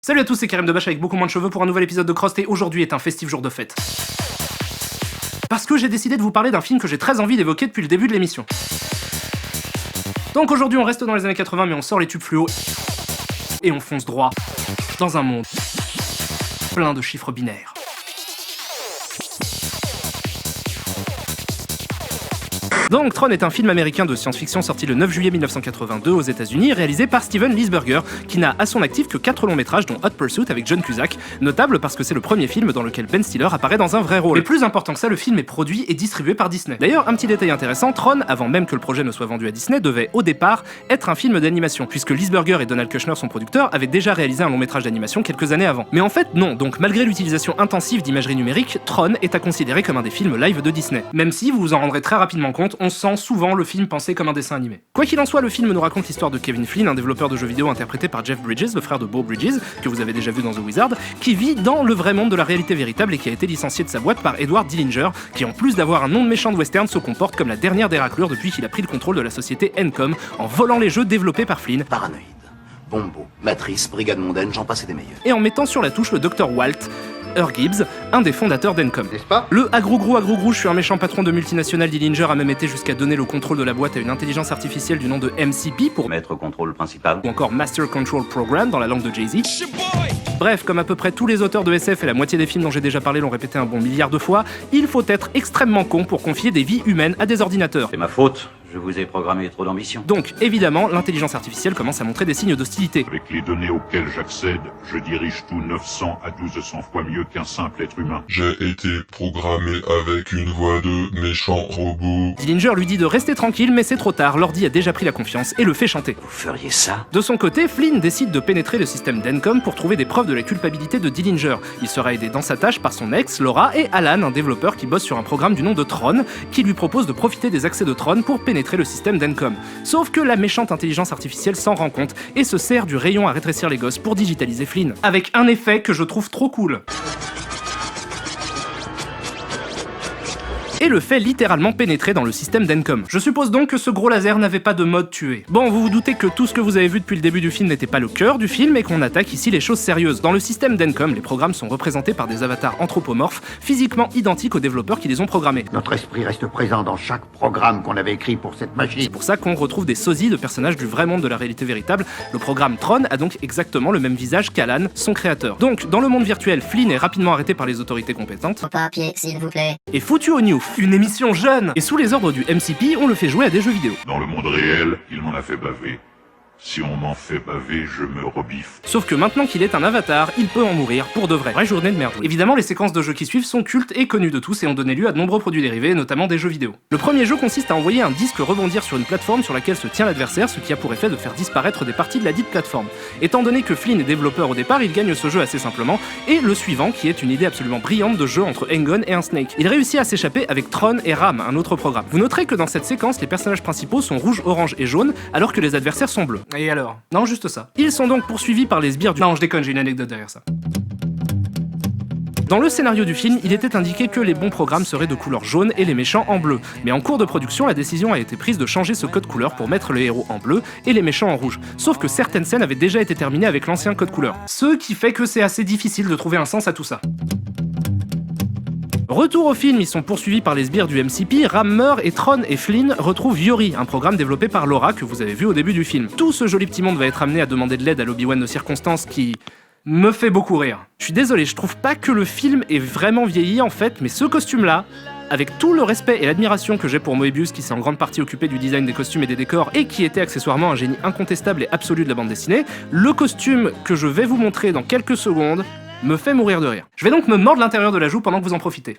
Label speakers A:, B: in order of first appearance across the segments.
A: Salut à tous, c'est Karim Debache avec beaucoup moins de cheveux pour un nouvel épisode de Crost et aujourd'hui est un festif jour de fête. Parce que j'ai décidé de vous parler d'un film que j'ai très envie d'évoquer depuis le début de l'émission. Donc aujourd'hui on reste dans les années 80 mais on sort les tubes fluo et on fonce droit dans un monde plein de chiffres binaires. Donc, Tron est un film américain de science-fiction sorti le 9 juillet 1982 aux États-Unis, réalisé par Steven Lisberger, qui n'a à son actif que 4 longs métrages, dont Hot Pursuit avec John Cusack, notable parce que c'est le premier film dans lequel Ben Stiller apparaît dans un vrai rôle. Mais plus important que ça, le film est produit et distribué par Disney. D'ailleurs, un petit détail intéressant, Tron, avant même que le projet ne soit vendu à Disney, devait au départ être un film d'animation, puisque Lisberger et Donald Kushner, son producteur, avaient déjà réalisé un long métrage d'animation quelques années avant. Mais en fait, non, donc malgré l'utilisation intensive d'imagerie numérique, Tron est à considérer comme un des films live de Disney. Même si, vous vous en rendrez très rapidement compte, on sent souvent le film pensé comme un dessin animé. Quoi qu'il en soit, le film nous raconte l'histoire de Kevin Flynn, un développeur de jeux vidéo interprété par Jeff Bridges, le frère de Beau Bridges, que vous avez déjà vu dans The Wizard, qui vit dans le vrai monde de la réalité véritable et qui a été licencié de sa boîte par Edward Dillinger, qui en plus d'avoir un nom de méchant de western se comporte comme la dernière des raclures depuis qu'il a pris le contrôle de la société Encom en volant les jeux développés par Flynn.
B: Paranoïde, Bombo, Matrice, Brigade Mondaine, j'en passe et des meilleurs.
A: Et en mettant sur la touche le Dr Walt Earl Gibbs, un des fondateurs d'Encom.
B: N'est-ce pas ?
A: Le agrou-grou, je suis un méchant patron de multinationale. Dillinger a même été jusqu'à donner le contrôle de la boîte à une intelligence artificielle du nom de MCP pour
C: Maître contrôle principal.
A: ou encore Master Control Program dans la langue de Jay-Z. Bref, comme à peu près tous les auteurs de SF et la moitié des films dont j'ai déjà parlé l'ont répété un bon milliard de fois, il faut être extrêmement con pour confier des vies humaines à des ordinateurs.
C: C'est ma faute, je vous ai programmé trop d'ambition.
A: Donc, évidemment, l'intelligence artificielle commence à montrer des signes d'hostilité.
D: Avec les données auxquelles j'accède, je dirige tout 900 à 1200 fois mieux qu'un simple être humain.
E: J'ai été programmé avec une voix de méchant robot.
A: Dillinger lui dit de rester tranquille, mais c'est trop tard, l'ordi a déjà pris la confiance et le fait chanter.
C: Vous feriez ça ?
A: De son côté, Flynn décide de pénétrer le système d'Encom pour trouver des preuves de la culpabilité de Dillinger. Il sera aidé dans sa tâche par son ex, Laura, et Alan, un développeur qui bosse sur un programme du nom de Tron, qui lui propose de profiter des accès de Tron pour pénétrer le système d'Encom. Sauf que la méchante intelligence artificielle s'en rend compte et se sert du rayon à rétrécir les gosses pour digitaliser Flynn. Avec un effet que je trouve trop cool. Et le fait littéralement pénétrer dans le système d'Encom. Je suppose donc que ce gros laser n'avait pas de mode tué. Bon, vous vous doutez que tout ce que vous avez vu depuis le début du film n'était pas le cœur du film et qu'on attaque ici les choses sérieuses. Dans le système d'Encom, les programmes sont représentés par des avatars anthropomorphes, physiquement identiques aux développeurs qui les ont programmés.
B: Notre esprit reste présent dans chaque programme qu'on avait écrit pour cette machine.
A: C'est pour ça qu'on retrouve des sosies de personnages du vrai monde de la réalité véritable. Le programme Tron a donc exactement le même visage qu'Alan, son créateur. Donc, dans le monde virtuel, Flynn est rapidement arrêté par les autorités compétentes.
F: Au papier, s'il vous plaît.
A: Et foutu au Newf, une émission jeune. Et sous les ordres du MCP, on le fait jouer à des jeux vidéo.
D: Dans le monde réel, il m'en a fait baver. Si on m'en fait baver, je me rebiffe.
A: Sauf que maintenant qu'il est un avatar, il peut en mourir pour de vrai. Vraie journée de merde. Évidemment, les séquences de jeux qui suivent sont cultes et connues de tous et ont donné lieu à de nombreux produits dérivés, notamment des jeux vidéo. Le premier jeu consiste à envoyer un disque rebondir sur une plateforme sur laquelle se tient l'adversaire, ce qui a pour effet de faire disparaître des parties de la dite plateforme. Étant donné que Flynn est développeur au départ, il gagne ce jeu assez simplement, et le suivant, qui est une idée absolument brillante de jeu entre Engon et un Snake. Il réussit à s'échapper avec Tron et Ram, un autre programme. Vous noterez que dans cette séquence, les personnages principaux sont rouge, orange et jaune, alors que les adversaires sont bleus. Et alors ? Non, juste ça. Ils sont donc poursuivis par les sbires du... Non, je déconne, j'ai une anecdote derrière ça. Dans le scénario du film, il était indiqué que les bons programmes seraient de couleur jaune et les méchants en bleu. Mais en cours de production, la décision a été prise de changer ce code couleur pour mettre les héros en bleu et les méchants en rouge. Sauf que certaines scènes avaient déjà été terminées avec l'ancien code couleur. Ce qui fait que c'est assez difficile de trouver un sens à tout ça. Retour au film, ils sont poursuivis par les sbires du MCP, Ram meurt et Tron et Flynn retrouvent Yori, un programme développé par Laura que vous avez vu au début du film. Tout ce joli petit monde va être amené à demander de l'aide à l'Obi-Wan de circonstances qui... me fait beaucoup rire. Je suis désolé, je trouve pas que le film est vraiment vieilli en fait, mais ce costume-là, avec tout le respect et l'admiration que j'ai pour Moebius qui s'est en grande partie occupé du design des costumes et des décors et qui était accessoirement un génie incontestable et absolu de la bande dessinée, le costume que je vais vous montrer dans quelques secondes me fait mourir de rire. Je vais donc me mordre l'intérieur de la joue pendant que vous en profitez.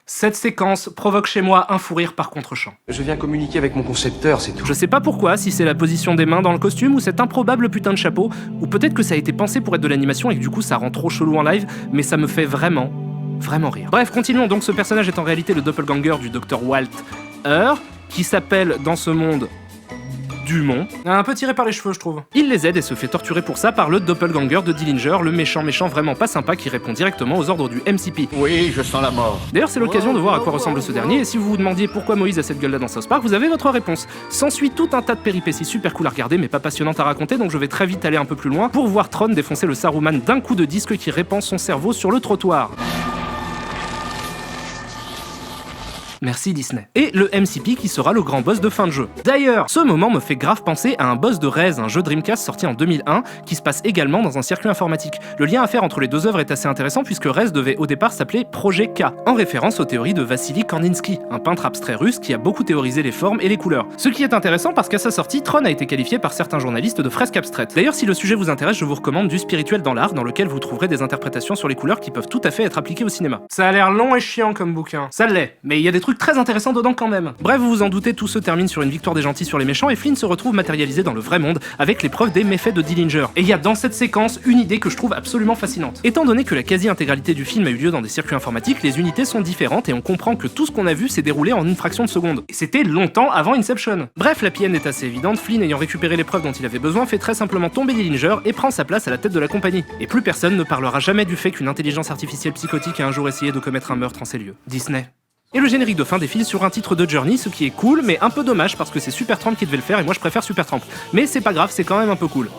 A: Cette séquence provoque chez moi un fou rire par contre-champ.
G: Je viens communiquer avec mon concepteur, c'est tout.
A: Je sais pas pourquoi, si c'est la position des mains dans le costume ou cet improbable putain de chapeau, ou peut-être que ça a été pensé pour être de l'animation et que du coup ça rend trop chelou en live, mais ça me fait vraiment rire. Bref, continuons, donc ce personnage est en réalité le doppelganger du Dr Walt Earl, qui s'appelle dans ce monde Dumont. Un peu tiré par les cheveux, je trouve. Il les aide et se fait torturer pour ça par le doppelganger de Dillinger, le méchant vraiment pas sympa qui répond directement aux ordres du MCP.
B: Oui, je sens la mort.
A: D'ailleurs, c'est l'occasion de voir à quoi ressemble ce dernier, et si vous vous demandiez pourquoi Moïse a cette gueule-là dans South Park, vous avez votre réponse. S'ensuit tout un tas de péripéties super cool à regarder, mais pas passionnantes à raconter, donc je vais très vite aller un peu plus loin pour voir Tron défoncer le Saruman d'un coup de disque qui répand son cerveau sur le trottoir. Merci Disney. Et le MCP qui sera le grand boss de fin de jeu. D'ailleurs, ce moment me fait grave penser à un boss de Rez, un jeu Dreamcast sorti en 2001, qui se passe également dans un circuit informatique. Le lien à faire entre les deux œuvres est assez intéressant puisque Rez devait au départ s'appeler Projet K, en référence aux théories de Vassili Kandinsky, un peintre abstrait russe qui a beaucoup théorisé les formes et les couleurs. Ce qui est intéressant parce qu'à sa sortie, Tron a été qualifié par certains journalistes de fresque abstraite. D'ailleurs, si le sujet vous intéresse, je vous recommande Du spirituel dans l'art, dans lequel vous trouverez des interprétations sur les couleurs qui peuvent tout à fait être appliquées au cinéma. Ça a l'air long et chiant comme bouquin. Ça l'est, mais il y a des trucs très intéressants dedans quand même. Bref, vous vous en doutez, tout se termine sur une victoire des gentils sur les méchants et Flynn se retrouve matérialisé dans le vrai monde avec les preuves des méfaits de Dillinger. Et il y a dans cette séquence une idée que je trouve absolument fascinante. Étant donné que la quasi-intégralité du film a eu lieu dans des circuits informatiques, les unités sont différentes et on comprend que tout ce qu'on a vu s'est déroulé en une fraction de seconde. Et c'était longtemps avant Inception. Bref, la PN est assez évidente, Flynn ayant récupéré les preuves dont il avait besoin fait très simplement tomber Dillinger et prend sa place à la tête de la compagnie. Et plus personne ne parlera jamais du fait qu'une intelligence artificielle psychotique a un jour essayé de commettre un meurtre en ces lieux. Disney. Et le générique de fin défile sur un titre de Journey, ce qui est cool, mais un peu dommage parce que c'est Supertramp qui devait le faire et moi je préfère Supertramp. Mais c'est pas grave, c'est quand même un peu cool.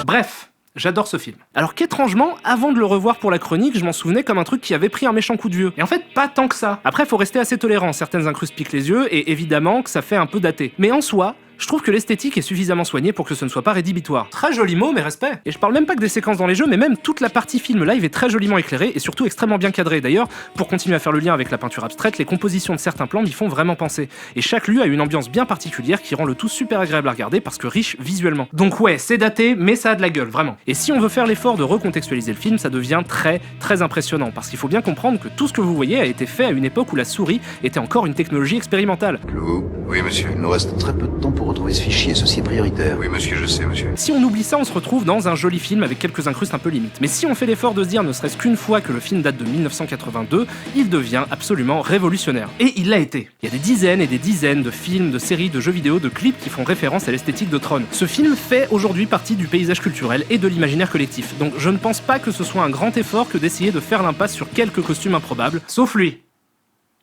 A: Bref, j'adore ce film. Alors qu'étrangement, avant de le revoir pour la chronique, je m'en souvenais comme un truc qui avait pris un méchant coup de vieux. Et en fait, pas tant que ça. Après, faut rester assez tolérant, certaines incrustes piquent les yeux, et évidemment que ça fait un peu daté. Mais en soi, je trouve que l'esthétique est suffisamment soignée pour que ce ne soit pas rédhibitoire. Très joli mot, mais respect. Et je parle même pas que des séquences dans les jeux, mais même toute la partie film live est très joliment éclairée et surtout extrêmement bien cadrée. D'ailleurs, pour continuer à faire le lien avec la peinture abstraite, les compositions de certains plans m'y font vraiment penser. Et chaque lieu a une ambiance bien particulière qui rend le tout super agréable à regarder parce que riche visuellement. Donc ouais, c'est daté, mais ça a de la gueule, vraiment. Et si on veut faire l'effort de recontextualiser le film, ça devient très impressionnant, parce qu'il faut bien comprendre que tout ce que vous voyez a été fait à une époque où la souris était encore une technologie expérimentale.
F: Clou. Oui, monsieur.
H: Il nous reste très peu de temps pour retrouver ce fichier, ceci est prioritaire.
F: Oui, monsieur, je sais, monsieur.
A: Si on oublie ça, on se retrouve dans un joli film avec quelques incrustes un peu limites. Mais si on fait l'effort de se dire ne serait-ce qu'une fois que le film date de 1982, il devient absolument révolutionnaire. Et il l'a été. Il y a des dizaines et des dizaines de films, de séries, de jeux vidéo, de clips qui font référence à l'esthétique de Tron. Ce film fait aujourd'hui partie du paysage culturel et de l'imaginaire collectif. Donc je ne pense pas que ce soit un grand effort que d'essayer de faire l'impasse sur quelques costumes improbables, sauf lui.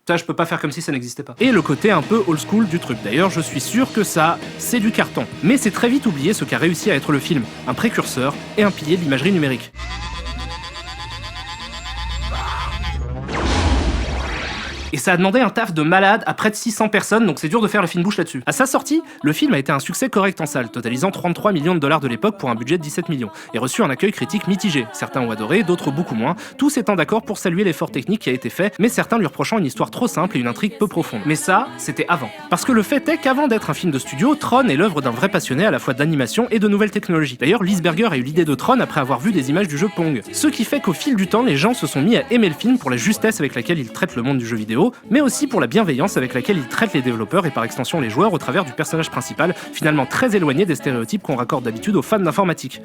A: Ça, je peux pas faire comme si ça n'existait pas. Et le côté un peu old school du truc. D'ailleurs, je suis sûr que ça, c'est du carton. Mais c'est très vite oublié ce qu'a réussi à être le film. Un précurseur et un pilier de l'imagerie numérique. Et ça a demandé un taf de malade à près de 600 personnes, donc c'est dur de faire le film bouche là-dessus. À sa sortie, le film a été un succès correct en salle, totalisant 33 millions de dollars de l'époque pour un budget de 17 millions, et reçu un accueil critique mitigé. Certains ont adoré, d'autres beaucoup moins, tous étant d'accord pour saluer l'effort technique qui a été fait, mais certains lui reprochant une histoire trop simple et une intrigue peu profonde. Mais ça, c'était avant. Parce que le fait est qu'avant d'être un film de studio, Tron est l'œuvre d'un vrai passionné à la fois d'animation et de nouvelles technologies. D'ailleurs, Lisberger a eu l'idée de Tron après avoir vu des images du jeu Pong. Ce qui fait qu'au fil du temps, les gens se sont mis à aimer le film pour la justesse avec laquelle il traite le monde du jeu vidéo, mais aussi pour la bienveillance avec laquelle il traite les développeurs et par extension les joueurs au travers du personnage principal, finalement très éloigné des stéréotypes qu'on raccorde d'habitude aux fans d'informatique.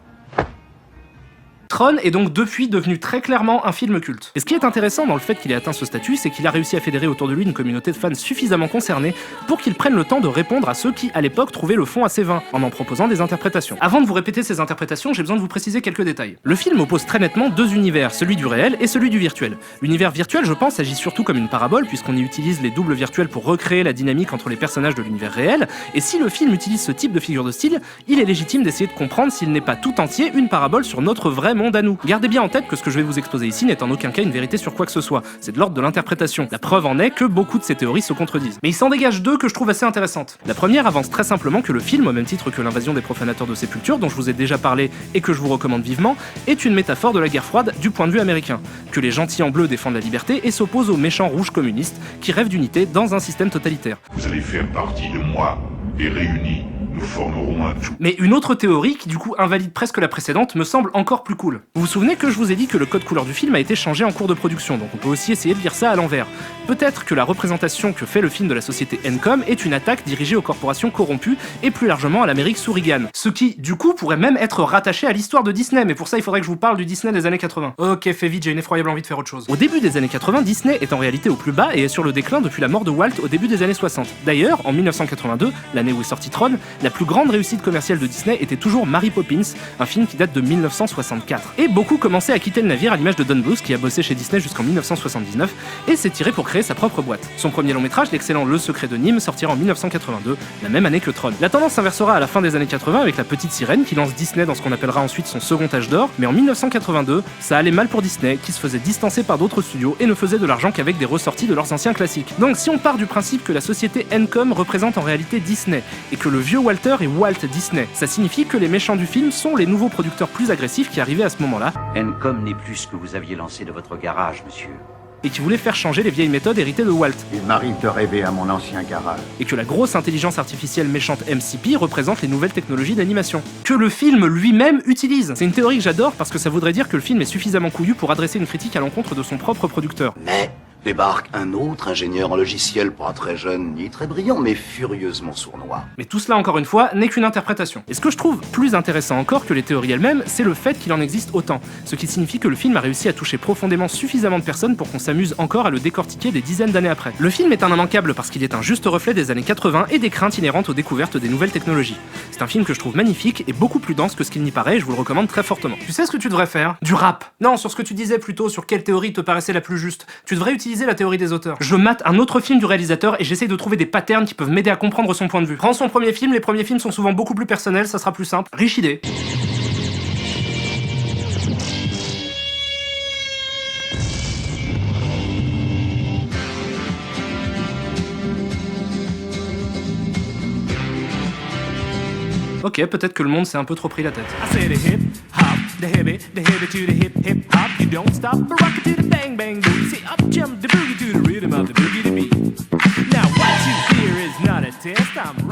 A: Tron est donc depuis devenu très clairement un film culte. Et ce qui est intéressant dans le fait qu'il ait atteint ce statut, c'est qu'il a réussi à fédérer autour de lui une communauté de fans suffisamment concernés pour qu'ils prennent le temps de répondre à ceux qui, à l'époque, trouvaient le fond assez vain, en proposant des interprétations. Avant de vous répéter ces interprétations, j'ai besoin de vous préciser quelques détails. Le film oppose très nettement deux univers, celui du réel et celui du virtuel. L'univers virtuel, je pense, agit surtout comme une parabole, puisqu'on y utilise les doubles virtuels pour recréer la dynamique entre les personnages de l'univers réel, et si le film utilise ce type de figure de style, il est légitime d'essayer de comprendre s'il n'est pas tout entier une parabole sur notre vrai monde à nous. Gardez bien en tête que ce que je vais vous exposer ici n'est en aucun cas une vérité sur quoi que ce soit, c'est de l'ordre de l'interprétation. La preuve en est que beaucoup de ces théories se contredisent. Mais il s'en dégage deux que je trouve assez intéressantes. La première avance très simplement que le film, au même titre que l'invasion des profanateurs de sépulture, dont je vous ai déjà parlé et que je vous recommande vivement, est une métaphore de la guerre froide du point de vue américain. Que les gentils en bleu défendent la liberté et s'opposent aux méchants rouges communistes qui rêvent d'unité dans un système totalitaire.
D: Vous allez faire partie de moi, et réunis, nous formerons un tout.
A: Mais une autre théorie, qui du coup invalide presque la précédente, me semble encore plus cool. Vous vous souvenez que je vous ai dit que le code couleur du film a été changé en cours de production, donc on peut aussi essayer de lire ça à l'envers. Peut-être que la représentation que fait le film de la société Encom est une attaque dirigée aux corporations corrompues et plus largement à l'Amérique sous Reagan. Ce qui, du coup, pourrait même être rattaché à l'histoire de Disney, mais pour ça il faudrait que je vous parle du Disney des années 80. Ok, fais vite, j'ai une effroyable envie de faire autre chose. Au début des années 80, Disney est en réalité au plus bas et est sur le déclin depuis la mort de Walt au début des années 60. D'ailleurs, en 1982, l'année où est sorti Tron, la plus grande réussite commerciale de Disney était toujours Mary Poppins, un film qui date de 1964. Et beaucoup commençaient à quitter le navire à l'image de Don Bluth qui a bossé chez Disney jusqu'en 1979 et s'est tiré pour créer sa propre boîte. Son premier long métrage, l'excellent Le Secret de Nîmes, sortira en 1982, la même année que Tron. La tendance s'inversera à la fin des années 80 avec La Petite Sirène qui lance Disney dans ce qu'on appellera ensuite son second âge d'or, mais en 1982, ça allait mal pour Disney qui se faisait distancer par d'autres studios et ne faisait de l'argent qu'avec des ressorties de leurs anciens classiques. Donc si on part du principe que la société Encom représente en réalité Disney et que le vieux Walter est Walt Disney, ça signifie que les méchants du film sont les nouveaux producteurs plus agressifs qui arrivaient à ce moment-là
C: Encom n'est plus ce que vous aviez lancé de votre garage, monsieur.
A: et qui voulaient faire changer les vieilles méthodes héritées de Walt.
B: Il m'arrive de rêver à mon ancien garage.
A: Et que la grosse intelligence artificielle méchante MCP représente les nouvelles technologies d'animation. Que le film lui-même utilise. C'est une théorie que j'adore parce que ça voudrait dire que le film est suffisamment couillu pour adresser une critique à l'encontre de son propre producteur.
H: Mais débarque un autre ingénieur en logiciel, pas très jeune ni très brillant, mais furieusement sournois.
A: Mais tout cela, encore une fois, n'est qu'une interprétation. Et ce que je trouve plus intéressant encore que les théories elles-mêmes, c'est le fait qu'il en existe autant. Ce qui signifie que le film a réussi à toucher profondément suffisamment de personnes pour qu'on s'amuse encore à le décortiquer des dizaines d'années après. Le film est un immanquable parce qu'il est un juste reflet des années 80 et des craintes inhérentes aux découvertes des nouvelles technologies. C'est un film que je trouve magnifique et beaucoup plus dense que ce qu'il n'y paraît et je vous le recommande très fortement. Tu sais ce que tu devrais faire? Du rap. Non, sur ce que tu disais plutôt, sur quelle théorie te paraissait la plus juste. Tu devrais utiliser la théorie des auteurs. Je mate un autre film du réalisateur et j'essaye de trouver des patterns qui peuvent m'aider à comprendre son point de vue. Prends son premier film, les premiers films sont souvent beaucoup plus personnels, ça sera plus simple. Riche idée. Ok, peut-être que le monde s'est un peu trop pris la tête. I say the hip hop, the hippie to the hip hop. You don't stop, but rock it to the bang bang boom. See up jump the boogie to the rhythm of the boogie to beat. Now what you hear is not a test. I'm